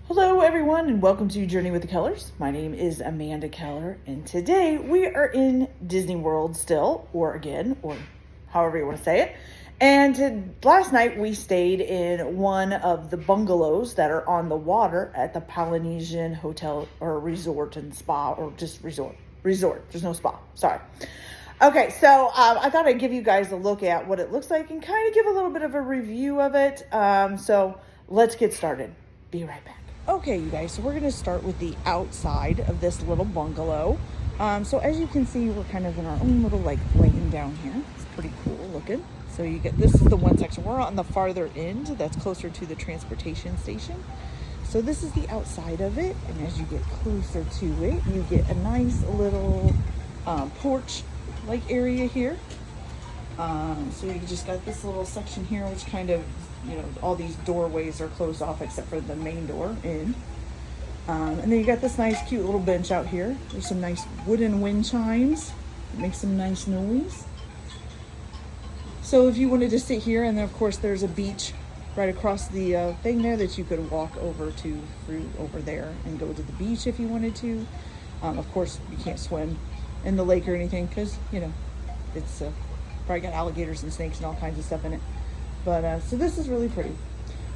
Hello everyone and welcome to Journey with the Kellers. My name is Amanda Keller and today we are in Disney World still, or again, or however you want to say it. And last night we stayed in one of the bungalows that are on the water at the Polynesian Hotel or Resort and Spa, or just resort. There's no spa, sorry. Okay, so I thought I'd give you guys a look at what it looks like and kind of give a little bit of a review of it. So let's get started. Be right back. Okay, you guys, so we're going to start with the outside of this little bungalow. So as you can see, we're kind of in our own little lane down here. It's pretty cool looking. So this is the one section. We're on the farther end that's closer to the transportation station. So this is the outside of it. And as you get closer to it, you get a nice little porch-like area here. So you just got this little section here, which kind of, all these doorways are closed off except for the main door in. And then you got this nice, cute little bench out here. There's some nice wooden wind chimes. It makes some nice noise. So if you wanted to sit here, and then of course there's a beach right across the thing there that you could walk over to through over there and go to the beach if you wanted to. Of course, you can't swim in the lake or anything because, it's probably got alligators and snakes and all kinds of stuff in it. But so this is really pretty.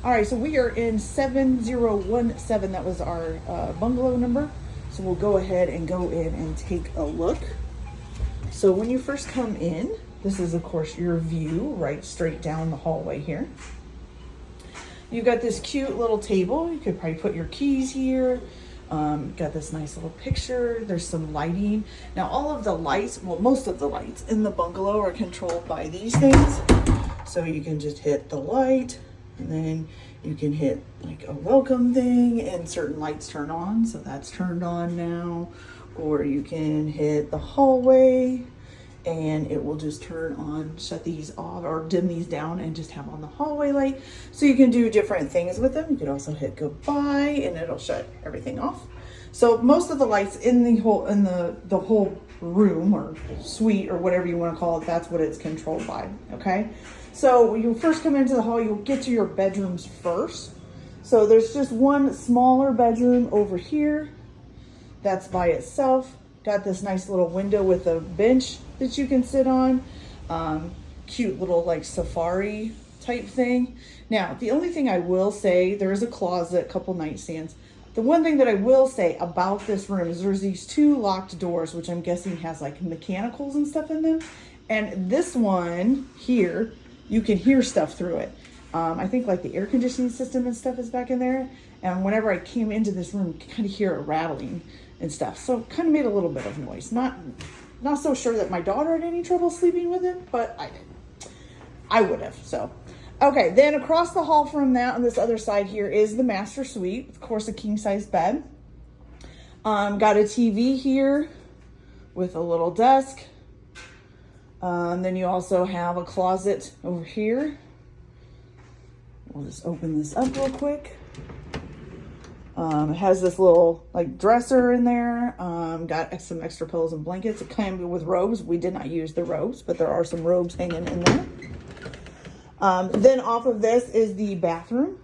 All right, so we are in 7017. That was our bungalow number. So we'll go ahead and go in and take a look. So when you first come in, this is of course your view right straight down the hallway here. You've got this cute little table. You could probably put your keys here. Got this nice little picture. There's some lighting. Now all of the lights, well, most of the lights in the bungalow are controlled by these things. So you can just hit the light and then you can hit like a welcome thing and certain lights turn on. So that's turned on now. Or you can hit the hallway and it will just turn on, shut these off or dim these down and just have on the hallway light. So you can do different things with them. You could also hit goodbye and it'll shut everything off. So most of the lights in the whole room or suite or whatever you want to call it, that's what it's controlled by, okay? So when you first come into the hall, you'll get to your bedrooms first. So there's just one smaller bedroom over here. That's by itself. Got this nice little window with a bench that you can sit on. Cute little safari type thing. Now, the only thing I will say, there is a closet, a couple nightstands. The one thing that I will say about this room is there's these two locked doors, which I'm guessing has mechanicals and stuff in them. And this one here, you can hear stuff through it. I think the air conditioning system and stuff is back in there. And whenever I came into this room, you kind of hear it rattling and stuff. So kind of made a little bit of noise. Not so sure that my daughter had any trouble sleeping with it, but I did. I would have, so. Okay, then across the hall from that on this other side here is the master suite. Of course, a king-size bed. Got a TV here with a little desk. Then you also have a closet over here. We'll just open this up real quick. It has this little dresser in there. Got some extra pillows and blankets. It came with robes. We did not use the robes, but there are some robes hanging in there. Then off of this is the bathroom.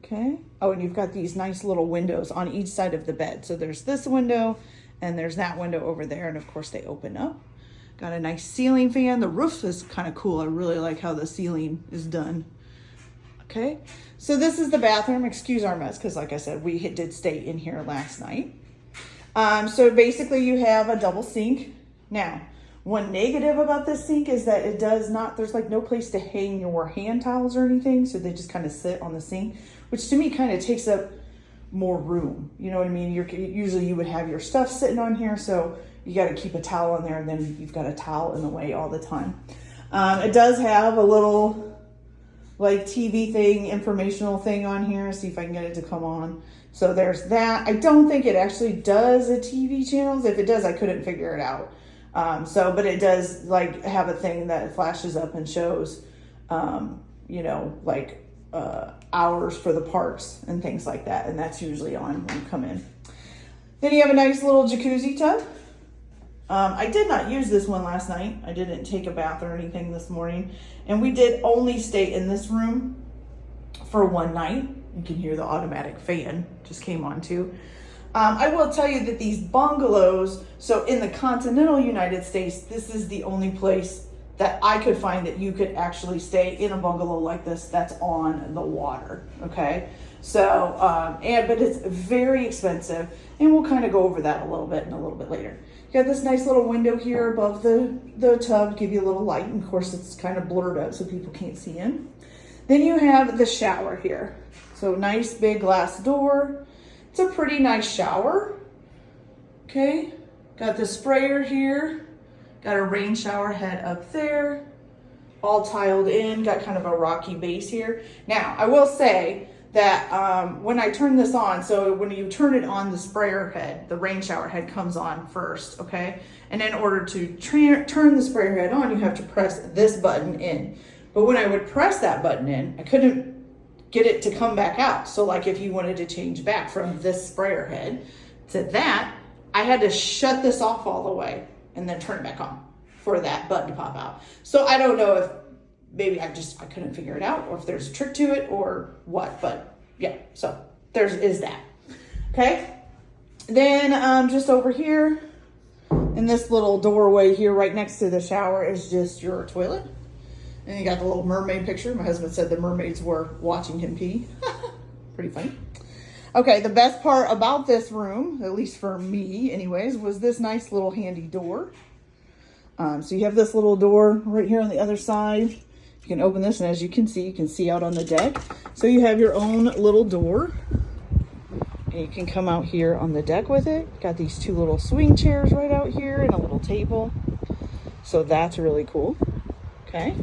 Okay. Oh, and you've got these nice little windows on each side of the bed. So there's this window and there's that window over there. And of course they open up. Got a nice ceiling fan. The roof is kind of cool. I really like how the ceiling is done. Okay. So this is the bathroom. Excuse our mess because like I said, we did stay in here last night. So basically you have a double sink. Now, one negative about this sink is that it does not, there's no place to hang your hand towels or anything. So they just kind of sit on the sink, which to me kind of takes up more room. You know what I mean? Usually you would have your stuff sitting on here. So you got to keep a towel in there and then you've got a towel in the way all the time. It does have a little TV thing, informational thing on here. See if I can get it to come on. So there's that. I don't think it actually does a TV channels. If it does, I couldn't figure it out. But it does have a thing that flashes up and shows, hours for the parks and things like that. And that's usually on when you come in. Then you have a nice little jacuzzi tub. I did not use this one last night. I didn't take a bath or anything this morning. And we did only stay in this room for one night. You can hear the automatic fan just came on too. I will tell you that these bungalows, so in the continental United States, this is the only place that I could find that you could actually stay in a bungalow like this that's on the water, okay? So, but it's very expensive, and we'll kind of go over that a little bit later. You got this nice little window here above the tub, give you a little light, and of course it's kind of blurred out so people can't see in. Then you have the shower here. So nice big glass door. It's a pretty nice shower, okay? Got the sprayer here. Got a rain shower head up there, all tiled in, got kind of a rocky base here. Now, I will say that when I turn this on, so when you turn it on, the sprayer head, the rain shower head comes on first, okay? And in order to turn the sprayer head on, you have to press this button in. But when I would press that button in, I couldn't get it to come back out. So like if you wanted to change back from this sprayer head to that, I had to shut this off all the way and then turn it back on for that button to pop out. So I don't know if maybe I couldn't figure it out, or if there's a trick to it or what, but yeah, so is that. Okay. Then just over here in this little doorway here right next to the shower is just your toilet. And you got the little mermaid picture. My husband said the mermaids were watching him pee. Pretty funny. Okay, the best part about this room, at least for me anyways, was this nice little handy door. So you have this little door right here on the other side. You can open this, and as you can see out on the deck. So you have your own little door. And you can come out here on the deck with it. Got these two little swing chairs right out here and a little table. So that's really cool. Okay.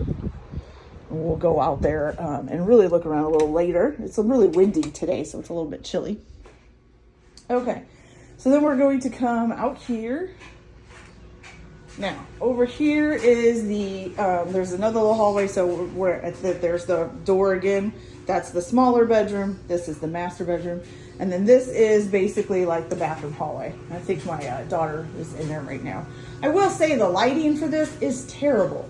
And we'll go out there and really look around a little later. It's really windy today, so it's a little bit chilly. Okay, so then we're going to come out here. Now, over here is there's another little hallway, so there's the door again. That's the smaller bedroom. This is the master bedroom. And then this is basically like the bathroom hallway. I think my daughter is in there right now. I will say the lighting for this is terrible.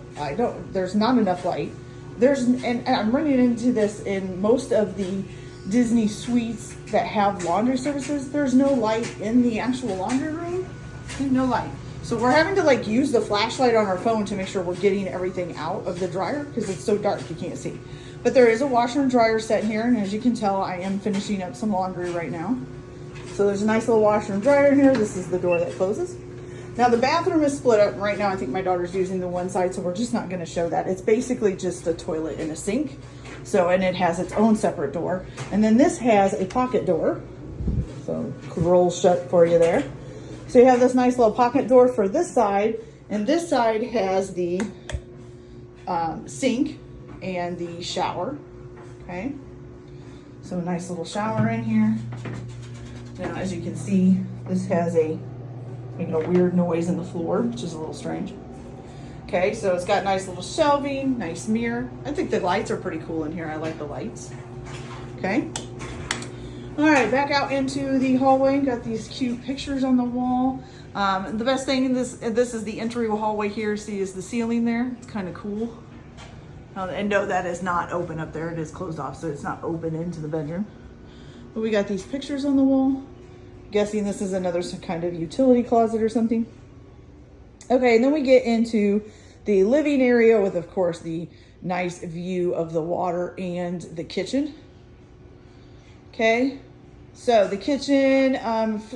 There's not enough light. And I'm running into this in most of the Disney suites that have laundry services. There's no light in the actual laundry room. There's no light. So we're having to use the flashlight on our phone to make sure we're getting everything out of the dryer because it's so dark you can't see. But there is a washer and dryer set here, and as you can tell, I am finishing up some laundry right now. So there's a nice little washer and dryer in here. This is the door that closes. Now the bathroom is split up. Right now I think my daughter's using the one side, so we're just not going to show that. It's basically just a toilet and a sink. And it has its own separate door. And then this has a pocket door. So roll shut for you there. So you have this nice little pocket door for this side, and this side has the sink and the shower. Okay. So a nice little shower in here. Now as you can see, this has making a weird noise in the floor, which is a little strange. Okay, so it's got nice little shelving, nice mirror. I think the lights are pretty cool in here. I like the lights. Okay. All right, back out into the hallway. Got these cute pictures on the wall. The best thing in this is the entry hallway here. See, is the ceiling there. It's kind of cool. And no, that is not open up there. It is closed off, so it's not open into the bedroom. But we got these pictures on the wall. Guessing this is another kind of utility closet or something. Okay, and then we get into the living area with, of course, the nice view of the water and the kitchen. Okay, so the kitchen,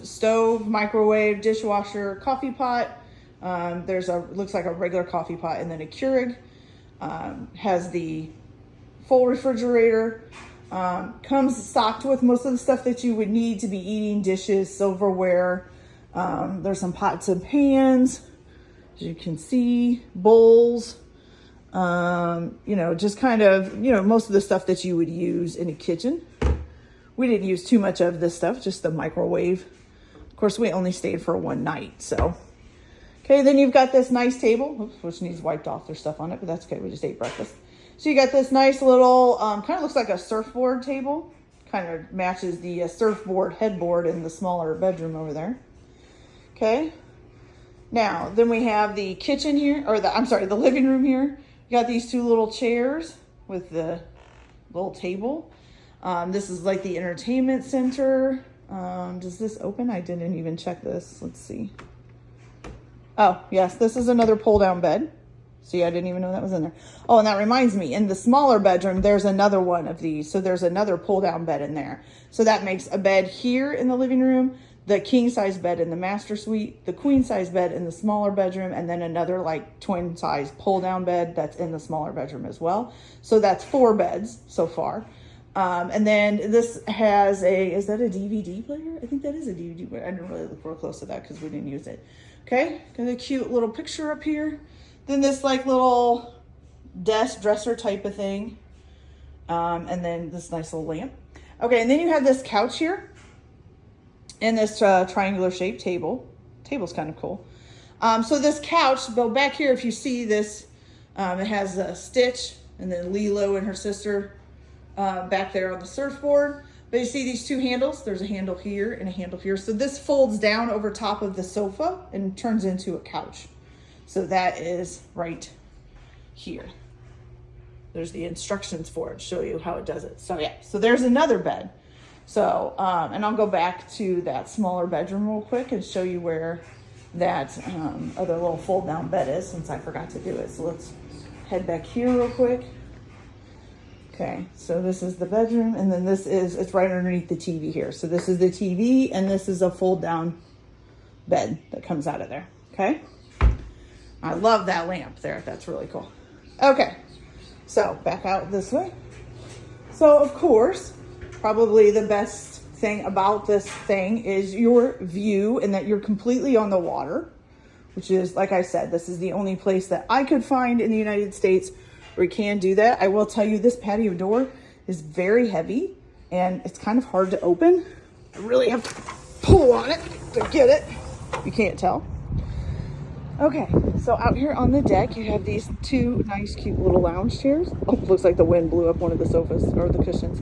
stove, microwave, dishwasher, coffee pot. Looks like a regular coffee pot, and then a Keurig. Has the full refrigerator. Comes stocked with most of the stuff that you would need to be eating, dishes, silverware. There's some pots and pans, as you can see, bowls, just kind of, most of the stuff that you would use in a kitchen. We didn't use too much of this stuff, just the microwave. Of course, we only stayed for one night, so. Okay, then you've got this nice table, which needs wiped off. There's stuff on it, but that's okay. We just ate breakfast. So you got this nice little, kind of looks like a surfboard table. Kind of matches the surfboard headboard in the smaller bedroom over there. Okay. Now, then we have the kitchen here, the living room here. You got these two little chairs with the little table. This is like the entertainment center. Does this open? I didn't even check this. Let's see. Oh, yes, this is another pull-down bed. See, I didn't even know that was in there. Oh, and that reminds me, in the smaller bedroom, there's another one of these. So there's another pull-down bed in there. So that makes a bed here in the living room, the king-size bed in the master suite, the queen-size bed in the smaller bedroom, and then another like twin-size pull-down bed that's in the smaller bedroom as well. So that's 4 beds so far. And then this has is that a DVD player? I think that is a DVD player. I didn't really look real close to that because we didn't use it. Okay, got a cute little picture up here. Then this like little desk dresser type of thing. And then this nice little lamp. Okay, and then you have this couch here. And this triangular shaped table. Table's kind of cool. So this couch, go back here if you see this, it has a Stitch and then Lilo and her sister back there on the surfboard. But you see these 2 handles? There's a handle here and a handle here. So this folds down over top of the sofa and turns into a couch. So that is right here. There's the instructions for it, show you how it does it. So yeah, so there's another bed. So, and I'll go back to that smaller bedroom real quick and show you where that other little fold down bed is, since I forgot to do it. So let's head back here real quick. Okay, so this is the bedroom, and then it's right underneath the TV here. So this is the TV, and this is a fold down bed that comes out of there, okay? I love that lamp there, that's really cool. Okay, so back out this way. So of course, probably the best thing about this thing is your view, and that you're completely on the water, which is, like I said, this is the only place that I could find in the United States where you can do that. I will tell you, this patio door is very heavy and it's kind of hard to open. I really have to pull on it to get it. You can't tell. Okay, so out here on the deck, you have these 2 nice, cute little lounge chairs. Oh, looks like the wind blew up one of the sofas or the cushions.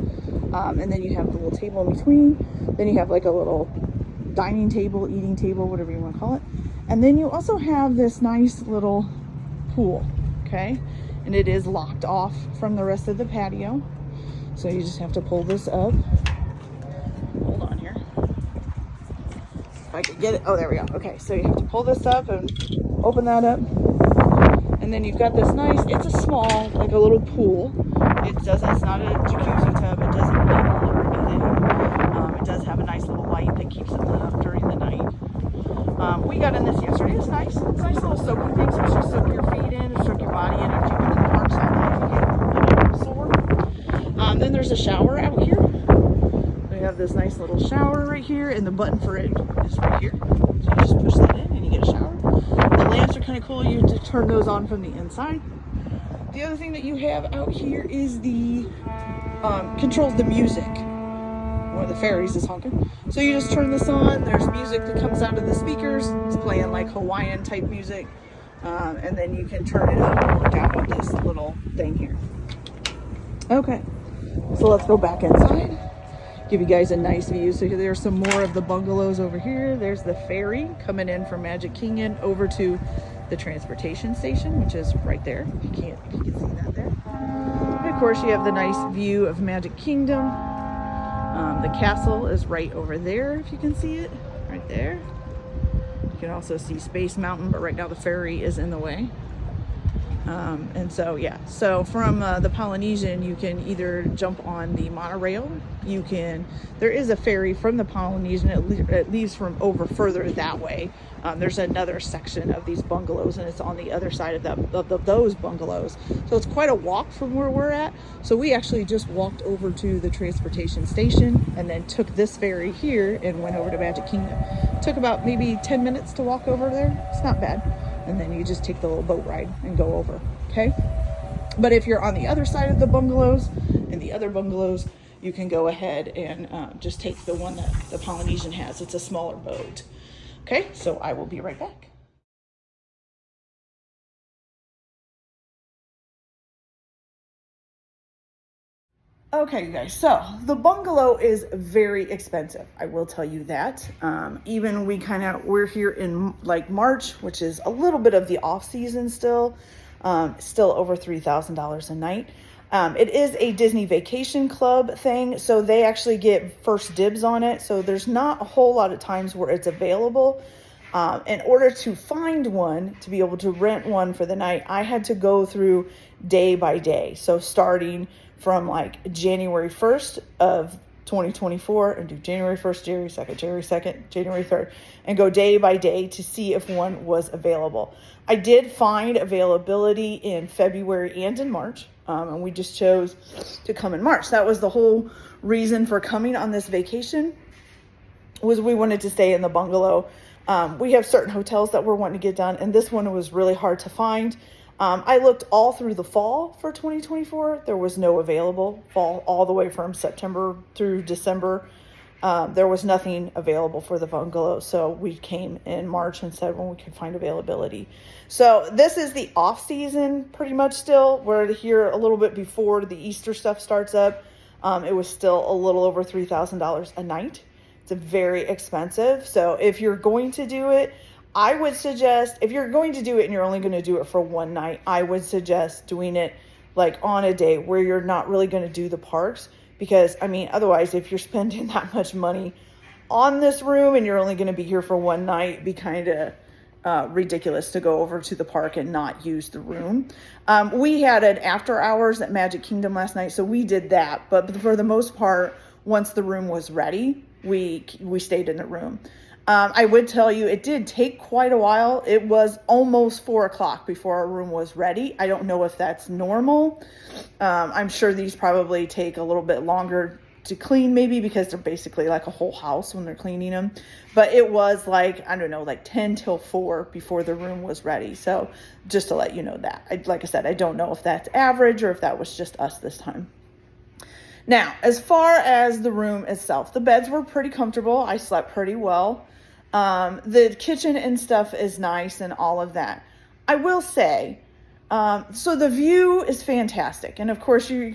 And then you have the little table in between. Then you have like a little dining table, eating table, whatever you want to call it. And then you also have this nice little pool, okay? And it is locked off from the rest of the patio. So you just have to pull this up. Hold on here. If I could get it. Oh, there we go. Okay, so you have to pull this up and open that up. And then you've got this nice, it's a small, like a little pool. It's not a jacuzzi tub. It doesn't level or anything. It does have a nice little light that keeps it lit up during the night. We got in this yesterday. It's nice. It's a nice little soaking thing. So you soak your feet in and soak your body in after you've been in the parks all day if you get a little sore. Then there's a shower out here. We have this nice little shower right here, and the button for it is right here. So you just push that in and you get a shower. The lamps are kind of cool. You have to turn those on from the inside. The other thing that you have out here is the controls the music. One of the fairies is honking. So you just turn this on. There's music that comes out of the speakers. It's playing like Hawaiian type music. And then you can turn it up and down on this little thing here. Okay, so let's go back inside. Give you guys a nice view. So there's some more of the bungalows over here. There's the ferry coming in from Magic Kingdom over to the transportation station, which is right there. If you can see that there. And of course, you have the nice view of Magic Kingdom. The castle is right over there, if you can see it, right there. You can also see Space Mountain, but right now the ferry is in the way. And so, yeah, so from the Polynesian, you can either jump on the monorail. There is a ferry from the Polynesian, it leaves from over further that way. There's another section of these bungalows, and it's on the other side of those bungalows. So it's quite a walk from where we're at. So we actually just walked over to the transportation station and then took this ferry here and went over to Magic Kingdom. It took about maybe 10 minutes to walk over there. It's not bad. And then you just take the little boat ride and go over, okay? But if you're on the other side of the bungalows, in the other bungalows, you can go ahead and just take the one that the Polynesian has. It's a smaller boat. Okay, so I will be right back. Okay, you guys, so the bungalow is very expensive. I will tell you that. Even we're here in like March, which is a little bit of the off season still over $3,000 a night. It is a Disney Vacation Club thing, so they actually get first dibs on it. So there's not a whole lot of times where it's available. In order to find one, to be able to rent one for the night, I had to go through day by day. So starting from like January 1st of 2024 and do January 1st, January 2nd, January 2nd, January 3rd, and go day by day to see if one was available. I did find availability in February and in March, and we just chose to come in March. That was the whole reason for coming on this vacation, was we wanted to stay in the bungalow. We have certain hotels that we're wanting to get done, and this one was really hard to find. I looked all through the fall for 2024. There was no available fall all the way from September through December. There was nothing available for the bungalow. So we came in March and said when we could find availability. So this is the off season pretty much still. We're here a little bit before the Easter stuff starts up. It was still a little over $3,000 a night. It's very expensive. So if you're going to do it, I would suggest, if you're going to do it and you're only going to do it for one night, I would suggest doing it like on a day where you're not really going to do the parks. Because, I mean, otherwise, if you're spending that much money on this room and you're only going to be here for one night, it'd be kind of ridiculous to go over to the park and not use the room. We had an after hours at Magic Kingdom last night, so we did that. But for the most part, once the room was ready, we stayed in the room. I would tell you, it did take quite a while. It was almost 4 o'clock before our room was ready. I don't know if that's normal. I'm sure these probably take a little bit longer to clean, maybe because they're basically like a whole house when they're cleaning them. But it was like, I don't know, like 10 till 4 before the room was ready. So just to let you know that. Like I said, I don't know if that's average or if that was just us this time. Now, as far as the room itself, the beds were pretty comfortable. I slept pretty well. The kitchen and stuff is nice and all of that. I will say, so the view is fantastic. And of course you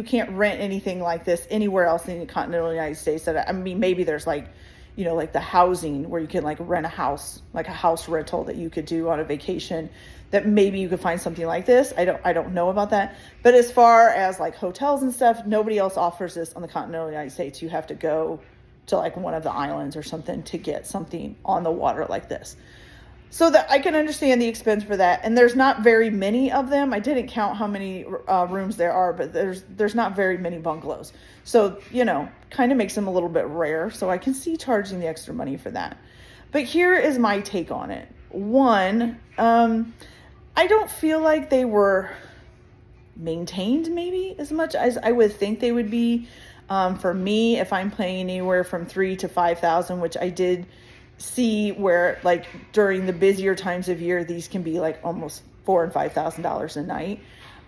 can't rent anything like this anywhere else in the continental United States. That, I mean, maybe there's like, you know, like the housing where you can like rent a house, like a house rental that you could do on a vacation, that maybe you could find something like this. I don't know about that. But as far as like hotels and stuff, nobody else offers this on the continental United States. You have to go to like one of the islands or something to get something on the water like this. So that I can understand the expense for that. And there's not very many of them. I didn't count how many rooms there are, but there's not very many bungalows. So, you know, kind of makes them a little bit rare. So I can see charging the extra money for that. But here is my take on it. One, I don't feel like they were maintained maybe as much as I would think they would be. For me, if I'm paying anywhere from $3,000 to $5,000, which I did see where like during the busier times of year, these can be like almost $4,000 and $5,000 a night.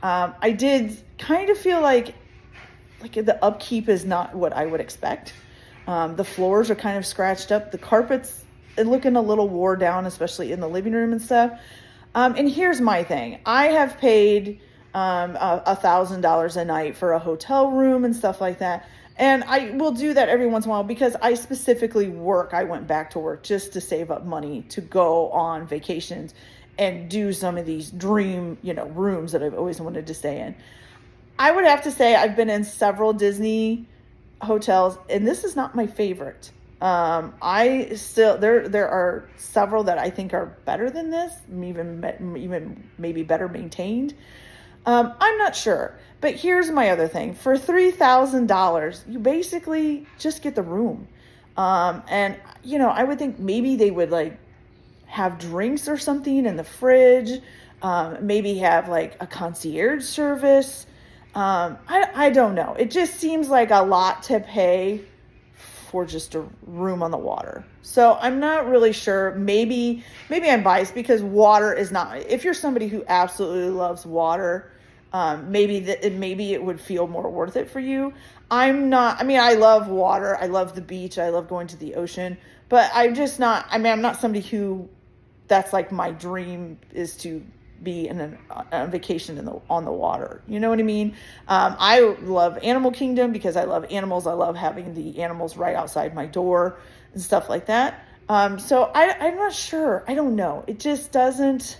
I did kind of feel like the upkeep is not what I would expect. The floors are kind of scratched up. The carpets are looking a little wore down, especially in the living room and stuff. And here's my thing. I have paid $1,000 a night for a hotel room and stuff like that. And I will do that every once in a while because I specifically work. I went back to work just to save up money to go on vacations and do some of these dream, you know, rooms that I've always wanted to stay in. I would have to say I've been in several Disney hotels, and this is not my favorite. There are several that I think are better than this, even maybe better maintained. I'm not sure, but here's my other thing. For $3,000, you basically just get the room. And you know, I would think maybe they would like have drinks or something in the fridge, maybe have like a concierge service. I don't know. It just seems like a lot to pay for just a room on the water. So I'm not really sure. Maybe I'm biased because water is not, if you're somebody who absolutely loves water, maybe it would feel more worth it for you. I'm not, I mean, I love water. I love the beach. I love going to the ocean, but I'm just not, I mean, I'm not somebody who that's like my dream is to be in a vacation on the water. You know what I mean? I love Animal Kingdom because I love animals. I love having the animals right outside my door and stuff like that. So I'm not sure. I don't know. It just doesn't.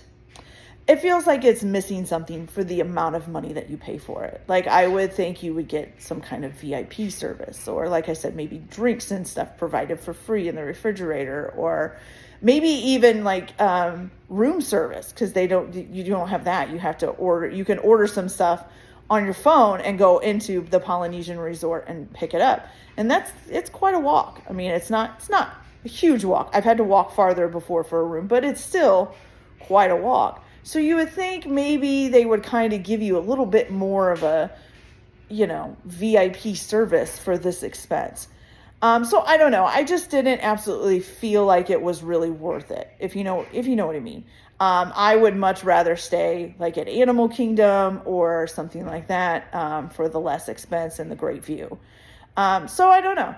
it feels like it's missing something for the amount of money that you pay for it. Like, I would think you would get some kind of VIP service, or like I said, maybe drinks and stuff provided for free in the refrigerator, or maybe even like room service, because you don't have that. You have to order. You can order some stuff on your phone and go into the Polynesian Resort and pick it up. And it's quite a walk. I mean, it's not a huge walk. I've had to walk farther before for a room, but it's still quite a walk. So you would think maybe they would kind of give you a little bit more of a, VIP service for this expense. So I don't know. I just didn't absolutely feel like it was really worth it, if you know what I mean. I would much rather stay like at Animal Kingdom or something like that for the less expense and the great view. So I don't know.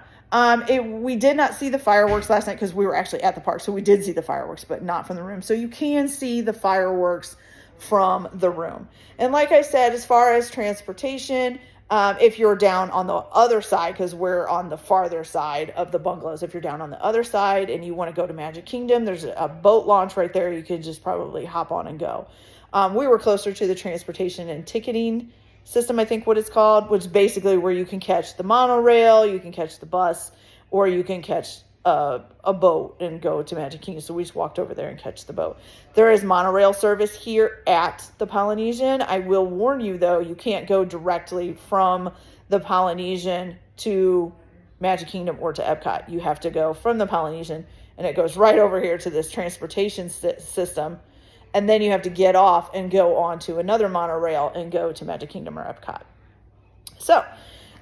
We did not see the fireworks last night because we were actually at the park. So we did see the fireworks, but not from the room. So you can see the fireworks from the room. And like I said, as far as transportation, if you're down on the other side, because we're on the farther side of the bungalows, if you're down on the other side and you want to go to Magic Kingdom, there's a boat launch right there. You can just probably hop on and go. We were closer to the transportation and ticketing system, I think what it's called, which is basically where you can catch the monorail, you can catch the bus, or you can catch a boat and go to Magic Kingdom. So we just walked over there and catch the boat. There is monorail service here at the Polynesian. I will warn you though, you can't go directly from the Polynesian to Magic Kingdom or to Epcot. You have to go from the Polynesian and it goes right over here to this transportation system. And then you have to get off and go on to another monorail and go to Magic Kingdom or Epcot. So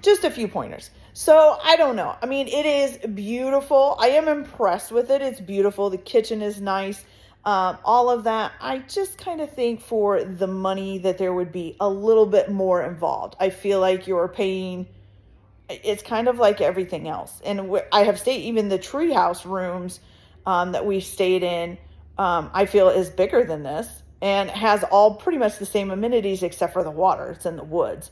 just a few pointers. So I don't know. I mean, it is beautiful. I am impressed with it. It's beautiful. The kitchen is nice. All of that. I just kind of think for the money that there would be a little bit more involved. I feel like you're paying, it's kind of like everything else. And I have stayed, even the treehouse rooms that we stayed in, I feel is bigger than this and has all pretty much the same amenities except for the water. It's in the woods.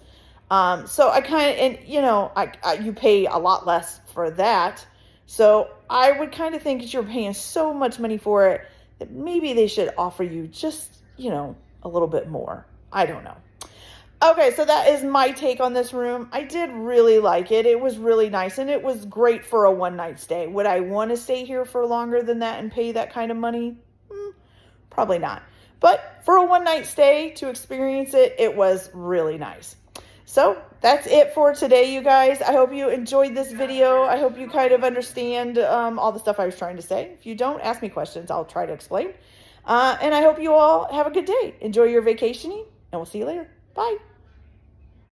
So I kind of, and you pay a lot less for that. So I would kind of think that you're paying so much money for it that maybe they should offer you just, a little bit more. I don't know. Okay, so that is my take on this room. I did really like it. It was really nice and it was great for a one-night stay. Would I want to stay here for longer than that and pay that kind of money? Probably not. But for a one-night stay to experience it, it was really nice. So that's it for today, you guys. I hope you enjoyed this video. I hope you kind of understand all the stuff I was trying to say. If you don't, ask me questions. I'll try to explain. And I hope you all have a good day. Enjoy your vacationing, and we'll see you later. Bye.